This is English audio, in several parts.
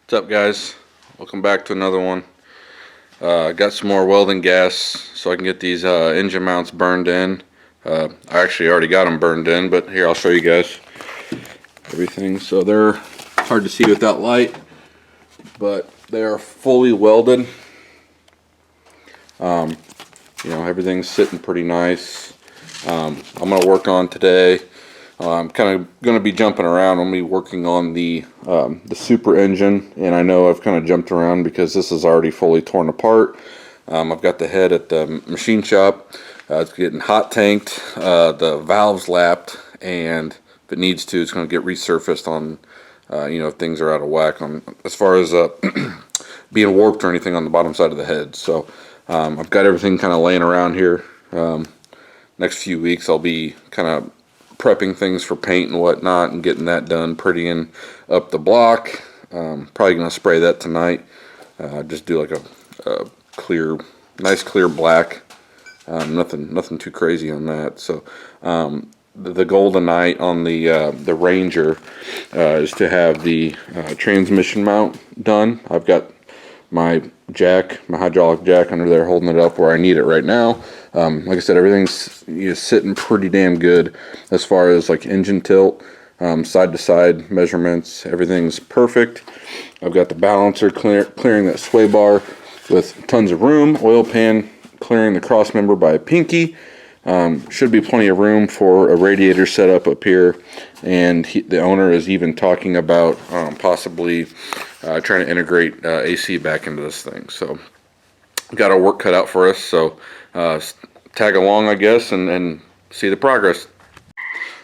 What's up, guys? Welcome back to another one. Got some more welding gas so I can get these engine mounts burned in. I actually already got them burned in, but here I'll show you guys everything. So they're hard to see without light, but they are fully welded. Everything's sitting pretty nice. I'm going to work on today. I'm kind of going to be jumping around. I'm going to be working on the super engine, and I know I've kind of jumped around because this is already fully torn apart. I've got the head at the machine shop. It's getting hot tanked, the valves lapped, and if it needs to, it's going to get resurfaced on, if things are out of whack on as far as being warped or anything on the bottom side of the head. So I've got everything kind of laying around here. Next few weeks I'll be kind of prepping things for paint and whatnot and getting that done, prettying up the block. Probably gonna spray that tonight. Just do like a clear, nice clear black. Nothing too crazy on that. So the goal tonight on the Ranger is to have the transmission mount done. I've got my hydraulic jack under there holding it up where I need it right now. Like I said, everything's sitting pretty damn good as far as like engine tilt, side to side measurements. Everything's perfect. I've got the balancer clearing that sway bar with tons of room. Oil pan clearing the cross member by a pinky. Should be plenty of room for a radiator setup up here, and the owner is even talking about possibly trying to integrate AC back into this thing. So got our work cut out for us. So tag along, I guess, and see the progress.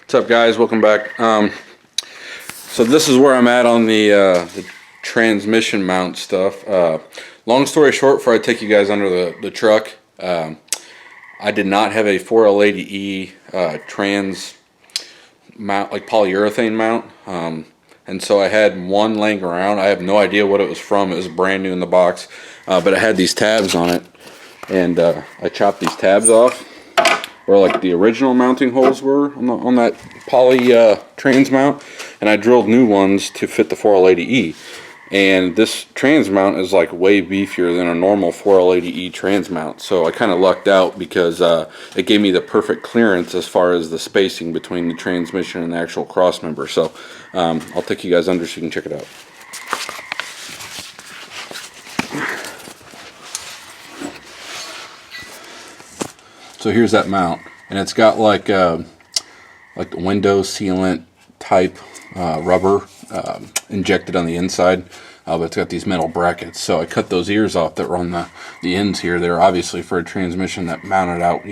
What's up, guys? Welcome back. So this is where I'm at on the transmission mount stuff. Long story short, before I take you guys under the truck, I did not have a 4L80E trans mount, like polyurethane mount, and so I had one laying around. I have no idea what it was from. It was brand new in the box, but it had these tabs on it, and I chopped these tabs off where like the original mounting holes were on that poly trans mount, and I drilled new ones to fit the 4L80E. And this trans mount is like way beefier than a normal 4L80E trans mount. So I kind of lucked out because it gave me the perfect clearance as far as the spacing between the transmission and the actual cross member. So I'll take you guys under so you can check it out. So here's that mount, and it's got like the window sealant type rubber injected on the inside, but it's got these metal brackets. So I cut those ears off that were on the ends here. They're obviously for a transmission that mounted out,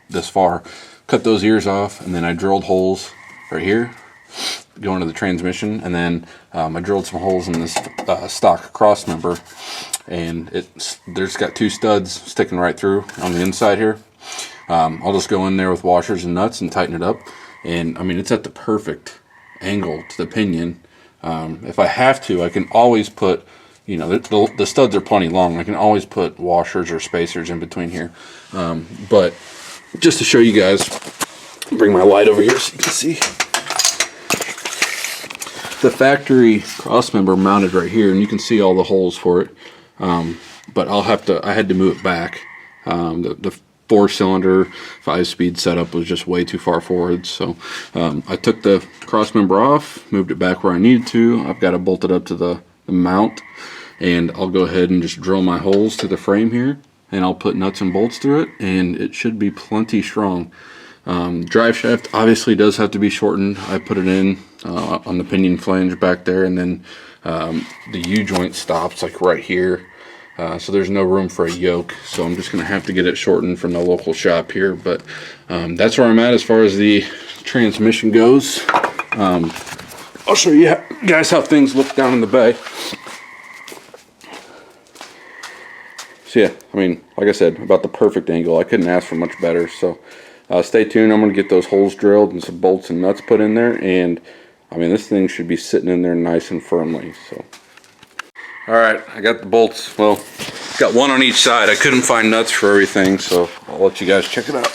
this far. Cut those ears off, and then I drilled holes right here going to the transmission, and then I drilled some holes in this stock cross member, and there's got two studs sticking right through on the inside here. I'll just go in there with washers and nuts and tighten it up, and I mean, it's at the perfect angle to the pinion. If I have to, I can always put, the studs are plenty long. I can always put washers or spacers in between here. But just to show you guys, bring my light over here so you can see. The factory cross member mounted right here, and you can see all the holes for it. But I had to move it back. The 4-cylinder 5-speed setup was just way too far forward, so I took the cross member off, moved it back where I needed to. I've got it bolted up to the mount, and I'll go ahead and just drill my holes to the frame here, and I'll put nuts and bolts through it, and it should be plenty strong. Drive shaft obviously does have to be shortened. I put it in on the pinion flange back there, and then the U-joint stops like right here. So there's no room for a yoke, so I'm just going to have to get it shortened from the local shop here. But that's where I'm at as far as the transmission goes. I'll show you guys how things look down in the bay. So yeah, I mean, like I said, about the perfect angle. I couldn't ask for much better. So stay tuned. I'm going to get those holes drilled and some bolts and nuts put in there. And I mean, this thing should be sitting in there nice and firmly. So. Alright, I got the bolts, well, got one on each side. I couldn't find nuts for everything, so I'll let you guys check it out.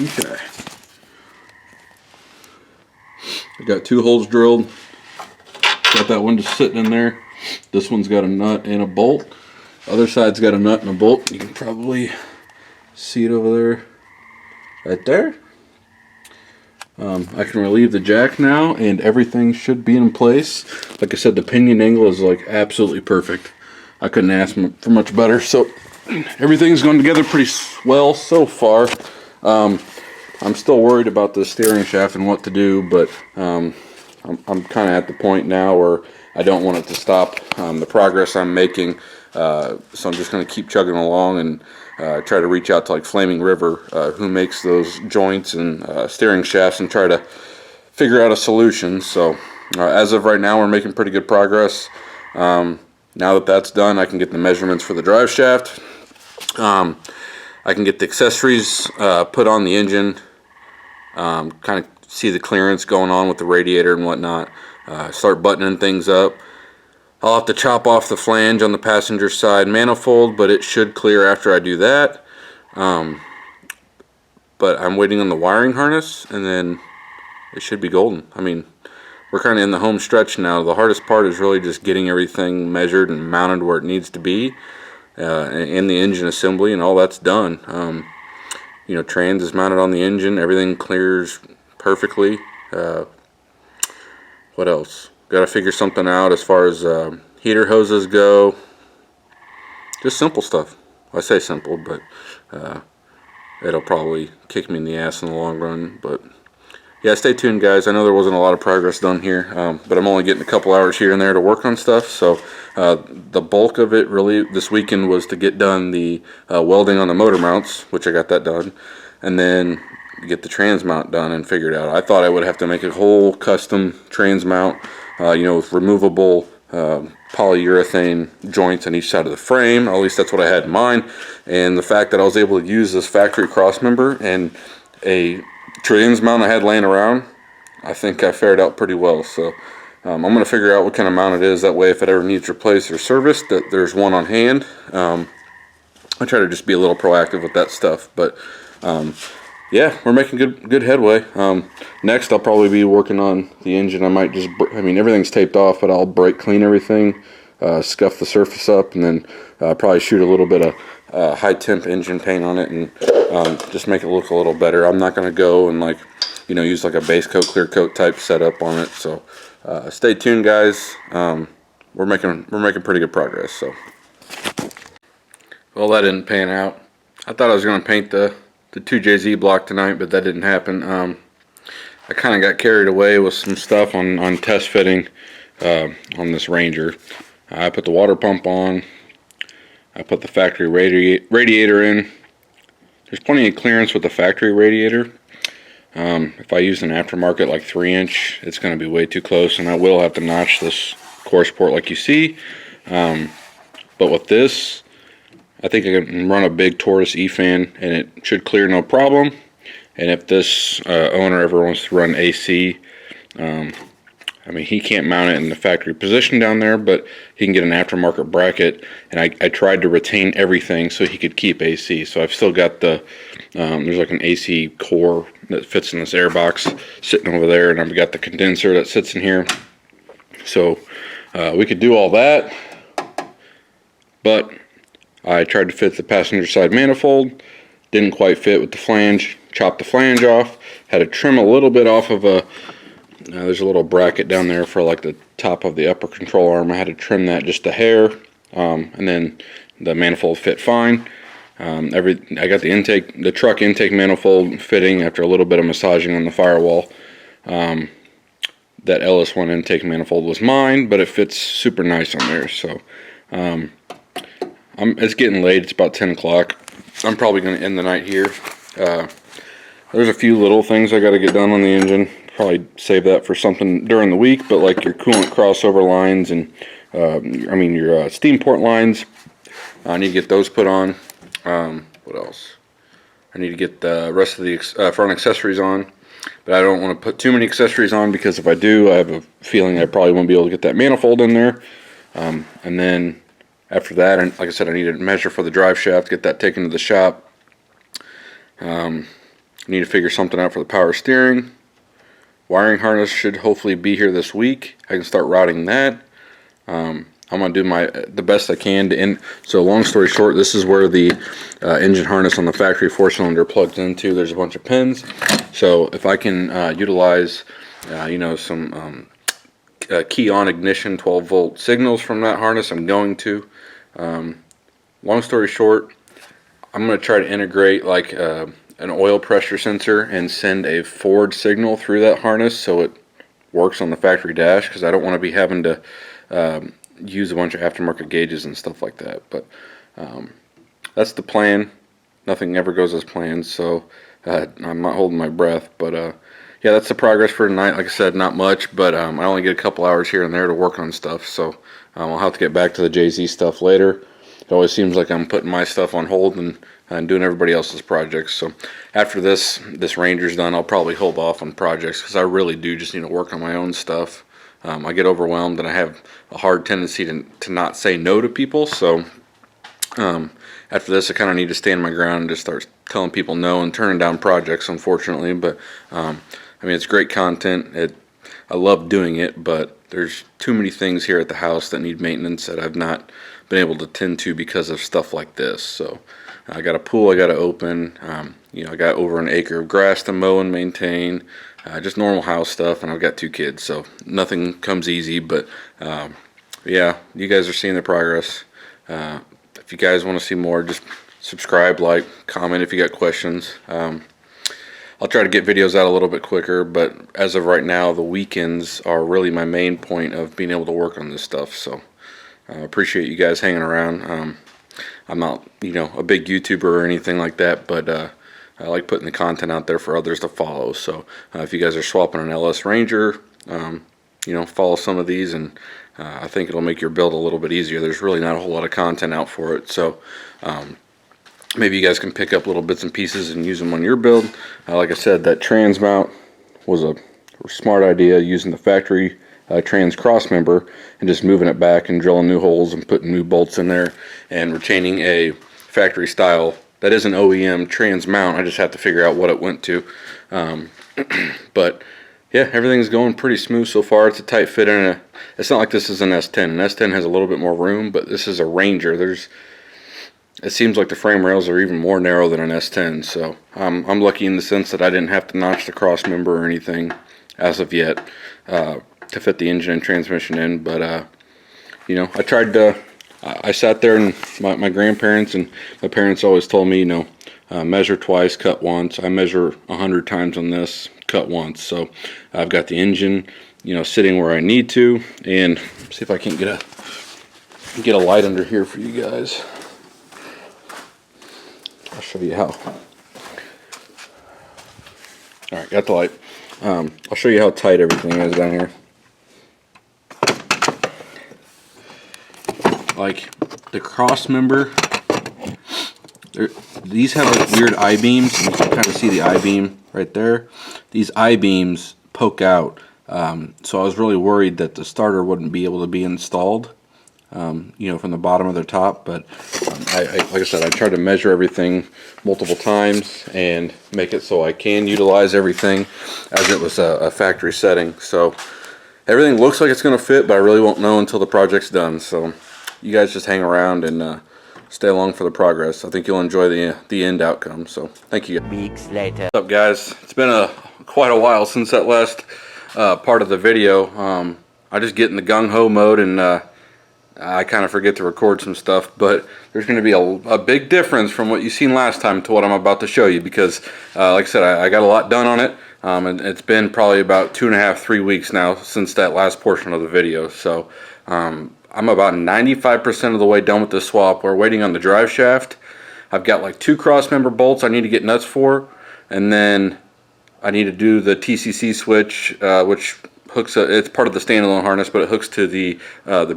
Okay. I got 2 holes drilled. Got got that one just sitting in there. This one's got a nut and a bolt. Other side's got a nut and a bolt. You can probably see it over there, right there. I can relieve the jack now, and everything should be in place. Like I said, the pinion angle is like absolutely perfect. I couldn't ask for much better. So everything's going together pretty well so far. I'm still worried about the steering shaft and what to do, but I'm kind of at the point now where I don't want it to stop the progress I'm making. So I'm just going to keep chugging along and try to reach out to like Flaming River, who makes those joints and steering shafts, and try to figure out a solution. So as of right now, we're making pretty good progress. Now that that's done, I can get the measurements for the drive shaft. I can get the accessories put on the engine, kind of see the clearance going on with the radiator and whatnot, start buttoning things up. I'll have to chop off the flange on the passenger side manifold, but it should clear after I do that. But I'm waiting on the wiring harness, and then it should be golden. I mean, we're kind of in the home stretch now. The hardest part is really just getting everything measured and mounted where it needs to be, and the engine assembly, and all that's done. You know, trans is mounted on the engine. Everything clears perfectly. What else? Got to figure something out as far as heater hoses go. Just simple stuff. I say simple, but it'll probably kick me in the ass in the long run. But yeah, stay tuned, guys. I know there wasn't a lot of progress done here, but I'm only getting a couple hours here and there to work on stuff. So the bulk of it really this weekend was to get done the welding on the motor mounts, which I got that done, and then get the trans mount done and figured out. I thought I would have to make a whole custom trans mount, you know, with removable polyurethane joints on each side of the frame. Or at least that's what I had in mind. And the fact that I was able to use this factory cross member and a trans mount I had laying around, I think I fared out pretty well. So I'm going to figure out what kind of mount it is. That way, if it ever needs replaced or serviced, that there's one on hand. I try to just be a little proactive with that stuff. But yeah, we're making good headway. Next, I'll probably be working on the engine. I might just, I mean, everything's taped off, but I'll brake clean everything, scuff the surface up, and then probably shoot a little bit of high temp engine paint on it, and just make it look a little better. I'm not going to go and, like, you know, use like a base coat, clear coat type setup on it. So stay tuned, guys. We're making pretty good progress. So, well, that didn't pan out. I thought I was going to paint the 2JZ block tonight, but that didn't happen. I kind of got carried away with some stuff on test fitting on this Ranger. I put the water pump on. I put the factory radiator in. There's plenty of clearance with the factory radiator. If I use an aftermarket like 3-inch, it's going to be way too close, and I will have to notch this core support like you see. But with this, I think I can run a big Taurus E-fan, and it should clear no problem. And if this owner ever wants to run AC, I mean, he can't mount it in the factory position down there, but he can get an aftermarket bracket. And I tried to retain everything so he could keep AC. So I've still got the, there's like an AC core that fits in this air box sitting over there, and I've got the condenser that sits in here. So we could do all that, but I tried to fit the passenger side manifold, didn't quite fit with the flange, chopped the flange off, had to trim a little bit off of there's a little bracket down there for like the top of the upper control arm. I had to trim that just a hair, and then the manifold fit fine. I got the truck intake manifold fitting after a little bit of massaging on the firewall. That LS1 intake manifold was mine, but it fits super nice on there. So it's getting late. It's about 10 o'clock. I'm probably going to end the night here. There's a few little things I got to get done on the engine. Probably save that for something during the week, but like your coolant crossover lines and your steam port lines, I need to get those put on. What else? I need to get the rest of the front accessories on, but I don't want to put too many accessories on, because if I do, I have a feeling I probably won't be able to get that manifold in there. And then after that, and like I said, I need to measure for the drive shaft, get that taken to the shop. Need to figure something out for the power steering. wiring harness should hopefully be here this week. I can start routing that. I'm gonna do the best I can to end. So long story short, this is where the engine harness on the factory 4-cylinder plugs into. There's a bunch of pins. So if I can utilize, you know, some key on ignition 12-volt signals from that harness, I'm going to. Long story short, I'm going to try to integrate like an oil pressure sensor and send a forward signal through that harness so it works on the factory dash, because I don't want to be having to use a bunch of aftermarket gauges and stuff like that. But that's the plan. Nothing ever goes as planned, so I'm not holding my breath. But yeah, that's the progress for tonight. Like I said, not much, but I only get a couple hours here and there to work on stuff, so I'll have to get back to the Jay-Z stuff later. It always seems like I'm putting my stuff on hold and doing everybody else's projects. So after this Ranger's done, I'll probably hold off on projects, because I really do just need to work on my own stuff. I get overwhelmed and I have a hard tendency to not say no to people. So after this, I kind of need to stand my ground and just start telling people no and turning down projects, unfortunately. But I mean, it's great content. I love doing it, but there's too many things here at the house that need maintenance that I've not been able to tend to because of stuff like this. So I got a pool I got to open. You know, I got over an acre of grass to mow and maintain. Just normal house stuff, and I've got 2 kids, so nothing comes easy. But yeah, you guys are seeing the progress. If you guys want to see more, just subscribe, like, comment if you got questions. I'll try to get videos out a little bit quicker, but as of right now, the weekends are really my main point of being able to work on this stuff. So I appreciate you guys hanging around. I'm not, you know, a big YouTuber or anything like that, but I like putting the content out there for others to follow. So if you guys are swapping an LS Ranger, you know, follow some of these, and I think it'll make your build a little bit easier. There's really not a whole lot of content out for it, so maybe you guys can pick up little bits and pieces and use them on your build. Like I said, that trans mount was a smart idea, using the factory trans cross member and just moving it back and drilling new holes and putting new bolts in there and retaining a factory style that is an OEM trans mount. I just have to figure out what it went to. But yeah, everything's going pretty smooth so far. It's a tight fit, and it's not like this is an S10. An S10 has a little bit more room, but this is a Ranger. It seems like the frame rails are even more narrow than an S10, so I'm lucky in the sense that I didn't have to notch the cross member or anything as of yet to fit the engine and transmission in. But you know, I sat there, and my grandparents and my parents always told me, you know, measure twice, cut once. I measure 100 times on this, cut once. So I've got the engine, you know, sitting where I need to, and see if I can get a light under here for you guys. I'll show you how. All right, got the light. I'll show you how tight everything is down here. Like the cross member, these have like weird I-beams. You can kind of see the I-beam right there. These I-beams poke out, so I was really worried that the starter wouldn't be able to be installed, you know, from the bottom of the top. But like I said, I tried to measure everything multiple times and make it so I can utilize everything as it was a factory setting. So everything looks like it's going to fit, but I really won't know until the project's done. So you guys just hang around and stay along for the progress. I think you'll enjoy the end outcome. So thank you. Weeks later. What's up, guys? It's been quite a while since that last part of the video. I just get in the gung-ho mode, and I kind of forget to record some stuff, but there's going to be a big difference from what you've seen last time to what I'm about to show you, because like I said, I got a lot done on it, and it's been probably about 2.5 to 3 weeks now since that last portion of the video. So I'm about 95% of the way done with this swap. We're waiting on the drive shaft. I've got like 2 cross member bolts I need to get nuts for, and then I need to do the TCC switch, which hooks. It's part of the standalone harness, but it hooks to the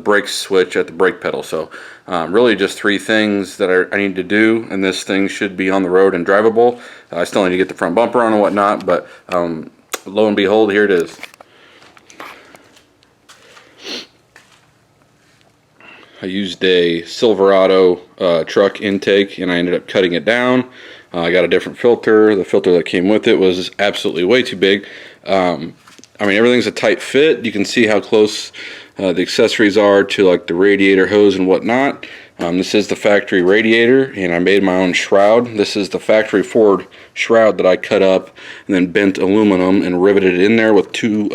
brake switch at the brake pedal. So really just 3 things that I need to do, and this thing should be on the road and drivable. I still need to get the front bumper on and whatnot, but lo and behold, here it is. I used a Silverado truck intake, and I ended up cutting it down. I got a different filter. The filter that came with it was absolutely way too big. I mean, everything's a tight fit. You can see how close the accessories are to like the radiator hose and whatnot. This is the factory radiator, and I made my own shroud. This is the factory Ford shroud that I cut up and then bent aluminum and riveted it in there with two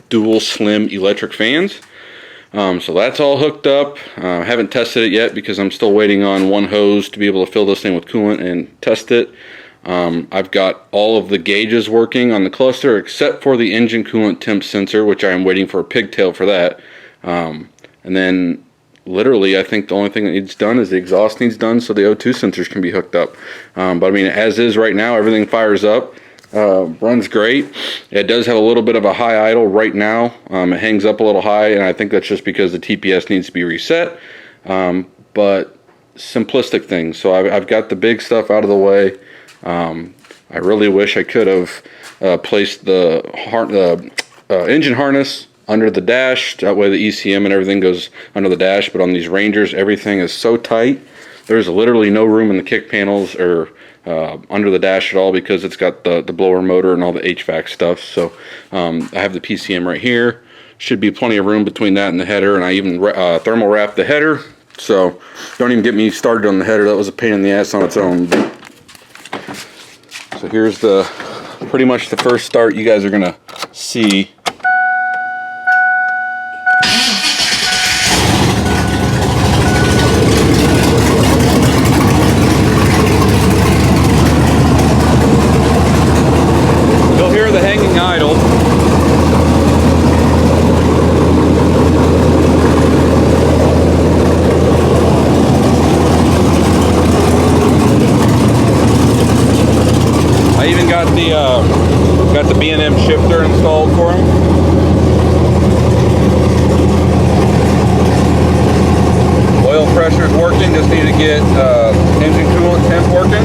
dual slim electric fans. So that's all hooked up. I haven't tested it yet because I'm still waiting on one hose to be able to fill this thing with coolant and test it. I've got all of the gauges working on the cluster except for the engine coolant temp sensor, which I am waiting for a pigtail for that. And then literally I think the only thing that needs done is the exhaust needs done so the O2 sensors can be hooked up. But I mean, as is right now, everything fires up. Runs great. It does have a little bit of a high idle right now. It hangs up a little high, and I think that's just because the TPS needs to be reset. But simplistic things. So I've got the big stuff out of the way. I really wish I could have placed the engine harness under the dash. That way the ECM and everything goes under the dash. But on these Rangers, everything is so tight. There's literally no room in the kick panels or under the dash at all because it's got the blower motor and all the HVAC stuff. So I have the PCM right here. Should be plenty of room between that and the header, and I even thermal wrapped the header. So don't even get me started on the header. That was a pain in the ass on its own. So here's pretty much the first start you guys are gonna see. You'll hear the hanging idle. I even got the B&M shifter installed for him. Oil pressure is working. Just need to get engine coolant temp working.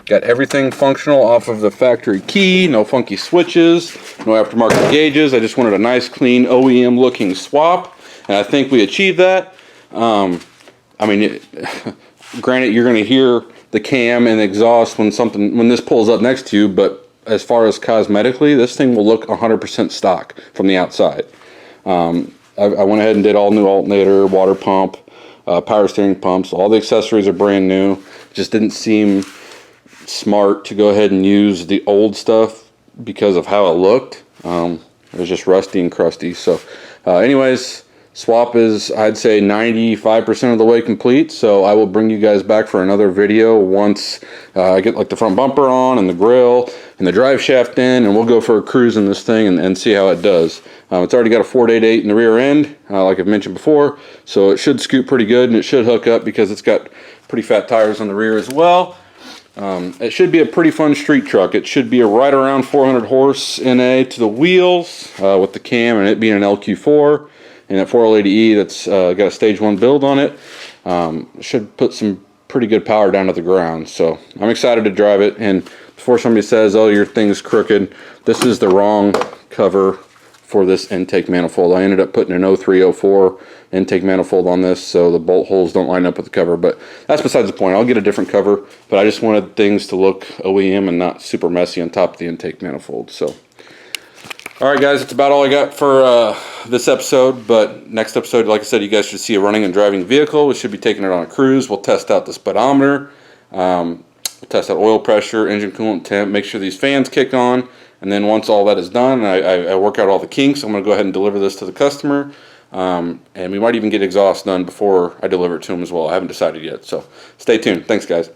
Got everything functional off of the factory key. No funky switches. No aftermarket gauges. I just wanted a nice, clean OEM looking swap, and I think we achieved that. I mean, granted, you're going to hear the cam and exhaust when this pulls up next to you, but as far as cosmetically, this thing will look 100% stock from the outside. I went ahead and did all new alternator, water pump, power steering pumps. All the accessories are brand new. It just didn't seem smart to go ahead and use the old stuff because of how it looked. It was just rusty and crusty. So anyways, swap is, I'd say, 95% of the way complete, so I will bring you guys back for another video once I get like the front bumper on and the grill and the drive shaft in, and we'll go for a cruise in this thing and see how it does. It's already got a 488 in the rear end, like I've mentioned before, so it should scoot pretty good and it should hook up because it's got pretty fat tires on the rear as well. It should be a pretty fun street truck. It should be a right around 400 horse NA to the wheels with the cam and it being an LQ4. And that 480E that's got a stage 1 build on it should put some pretty good power down to the ground. So I'm excited to drive it. And before somebody says, oh, your thing's crooked, this is the wrong cover for this intake manifold. I ended up putting an 0304 intake manifold on this, so the bolt holes don't line up with the cover. But that's besides the point. I'll get a different cover, but I just wanted things to look OEM and not super messy on top of the intake manifold. So alright guys, that's about all I got for this episode, but next episode, like I said, you guys should see a running and driving vehicle. We should be taking it on a cruise. We'll test out the speedometer, test out oil pressure, engine coolant temp, make sure these fans kick on, and then once all that is done, I work out all the kinks. I'm going to go ahead and deliver this to the customer, and we might even get exhaust done before I deliver it to them as well. I haven't decided yet, so stay tuned. Thanks guys.